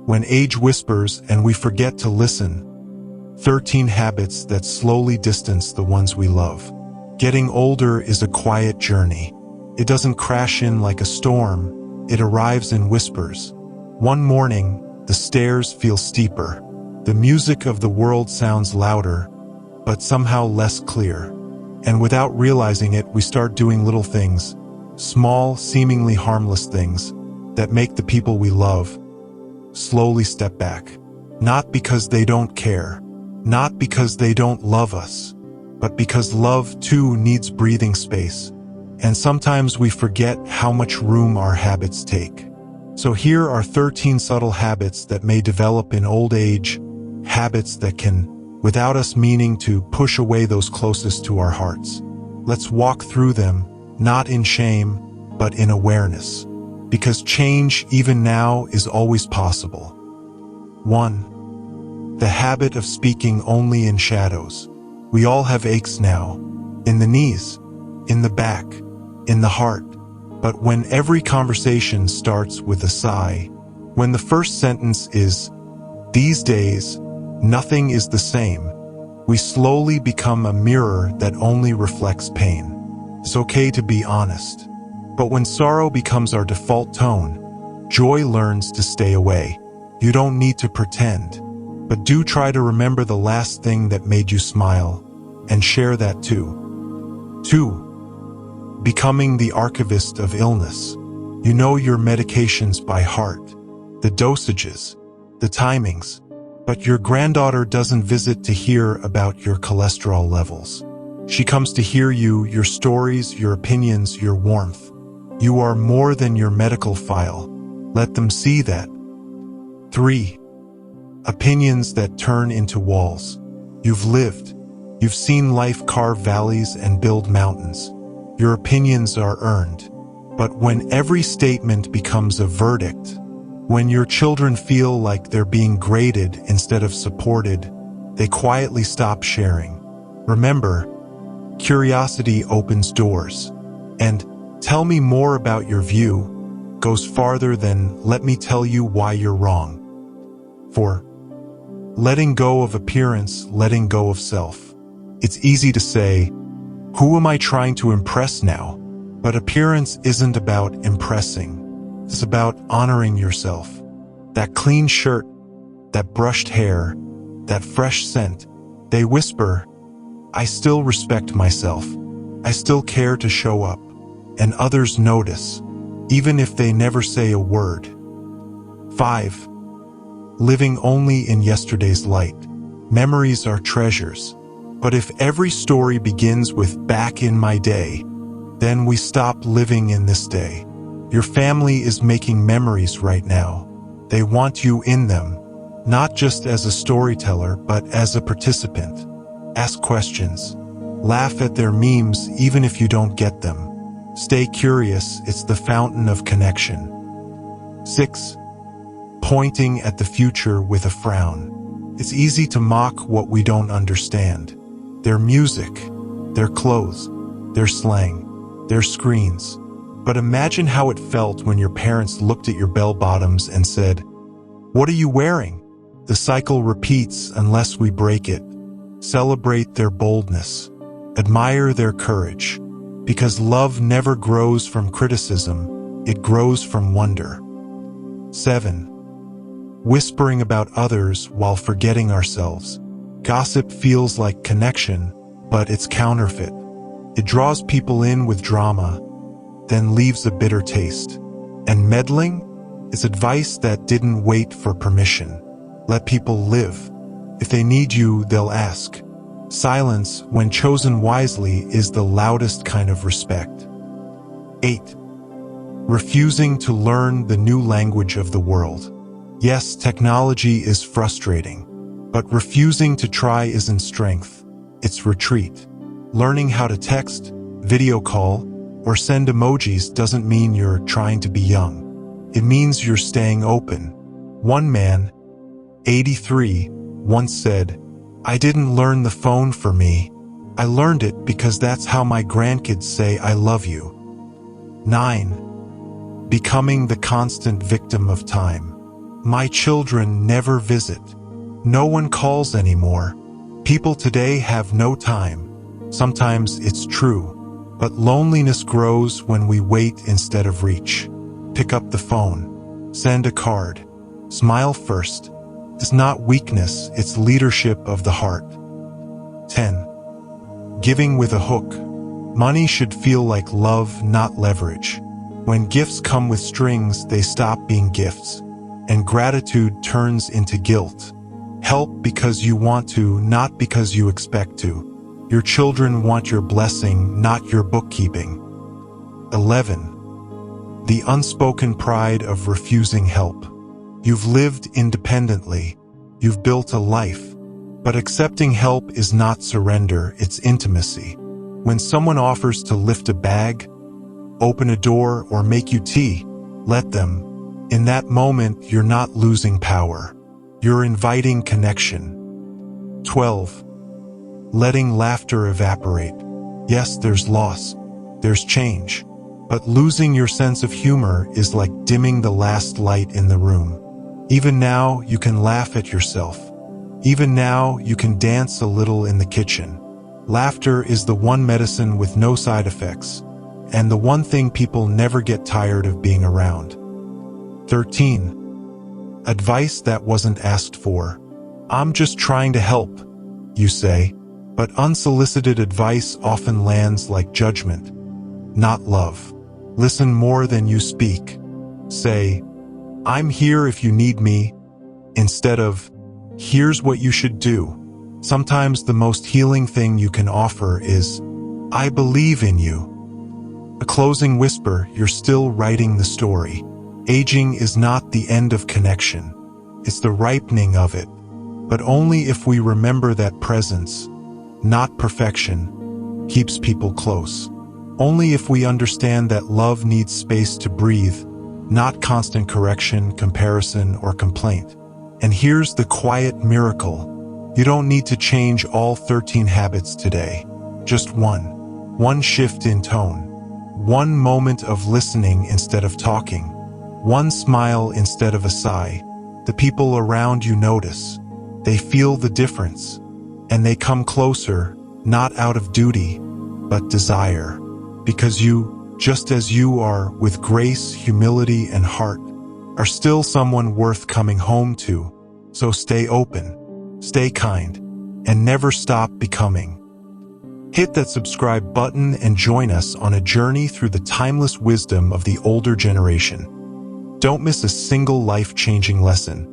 when age whispers and we forget to listen. 13 habits that slowly distance the ones we love. Getting older is a quiet journey. It doesn't crash in like a storm, it arrives in whispers. One morning, the stairs feel steeper. The music of the world sounds louder, but somehow less clear. And without realizing it, we start doing little things, small, seemingly harmless things, that make the people we love slowly step back. Not because they don't care, not because they don't love us, but because love too needs breathing space. And sometimes we forget how much room our habits take. So here are 13 subtle habits that may develop in old age, habits that can, without us meaning to, push away those closest to our hearts. Let's walk through them, not in shame, but in awareness. Because change, even now, is always possible. 1. The habit of speaking only in shadows. We all have aches now, in the knees, in the back, in the heart. But when every conversation starts with a sigh, when the first sentence is, "These days, nothing is the same," we slowly become a mirror that only reflects pain. It's okay to be honest. But when sorrow becomes our default tone, joy learns to stay away. You don't need to pretend, but do try to remember the last thing that made you smile, and share that too. 2. Becoming the archivist of illness. You know your medications by heart, the dosages, the timings, but your granddaughter doesn't visit to hear about your cholesterol levels. She comes to hear you, your stories, your opinions, your warmth. You are more than your medical file. Let them see that. 3. Opinions that turn into walls. You've lived. You've seen life carve valleys and build mountains. Your opinions are earned. But when every statement becomes a verdict, when your children feel like they're being graded instead of supported, they quietly stop sharing. Remember, curiosity opens doors. And "tell me more about your view" goes farther than "let me tell you why you're wrong." 4. Letting go of appearance, letting go of self. It's easy to say, "Who am I trying to impress now?" But appearance isn't about impressing. It's about honoring yourself. That clean shirt, that brushed hair, that fresh scent, they whisper, "I still respect myself. I still care to show up." And others notice, even if they never say a word. 5. Living only in yesterday's light. Memories are treasures. But if every story begins with "back in my day," then we stop living in this day. Your family is making memories right now. They want you in them, not just as a storyteller, but as a participant. Ask questions. Laugh at their memes even if you don't get them. Stay curious, it's the fountain of connection. 6. Pointing at the future with a frown. It's easy to mock what we don't understand. Their music, their clothes, their slang, their screens. But imagine how it felt when your parents looked at your bell-bottoms and said, "What are you wearing?" The cycle repeats unless we break it. Celebrate their boldness. Admire their courage. Because love never grows from criticism, it grows from wonder. 7. Whispering about others while forgetting ourselves. Gossip feels like connection, but it's counterfeit. It draws people in with drama, then leaves a bitter taste. And meddling is advice that didn't wait for permission. Let people live. If they need you, they'll ask. Silence, when chosen wisely, is the loudest kind of respect. 8. Refusing to learn the new language of the world. Yes, technology is frustrating, but refusing to try isn't strength, it's retreat. Learning how to text, video call, or send emojis doesn't mean you're trying to be young. It means you're staying open. One man, 83, once said, "I didn't learn the phone for me. I learned it because that's how my grandkids say I love you." 9. Becoming the constant victim of time. My children never visit. No one calls anymore. People today have no time. Sometimes it's true. But loneliness grows when we wait instead of reach. Pick up the phone. Send a card. Smile first. It's not weakness, it's leadership of the heart. 10. Giving with a hook. Money should feel like love, not leverage. When gifts come with strings, they stop being gifts, and gratitude turns into guilt. Help because you want to, not because you expect to. Your children want your blessing, not your bookkeeping. 11. The unspoken pride of refusing help. You've lived independently. You've built a life. But accepting help is not surrender, it's intimacy. When someone offers to lift a bag, open a door, or make you tea, let them. In that moment, you're not losing power. You're inviting connection. 12. Letting laughter evaporate. Yes, there's loss. There's change. But losing your sense of humor is like dimming the last light in the room. Even now, you can laugh at yourself. Even now, you can dance a little in the kitchen. Laughter is the one medicine with no side effects, and the one thing people never get tired of being around. 13. Advice that wasn't asked for. I'm just trying to help, you say, but unsolicited advice often lands like judgment, not love. Listen more than you speak. Say, I'm here if you need me, instead of, here's what you should do. Sometimes the most healing thing you can offer is, I believe in you. A closing whisper, you're still writing the story. Aging is not the end of connection. It's the ripening of it. But only if we remember that presence, not perfection, keeps people close. Only if we understand that love needs space to breathe, not constant correction, comparison, or complaint. And here's the quiet miracle. You don't need to change all 13 habits today. Just one. One shift in tone. One moment of listening instead of talking. One smile instead of a sigh. The people around you notice. They feel the difference. And they come closer, not out of duty, but desire. Because you, just as you are, with grace, humility, and heart, are still someone worth coming home to. So stay open. Stay kind, and never stop becoming. Hit that subscribe button and join us on a journey through the timeless wisdom of the older generation. Don't miss a single life-changing lesson.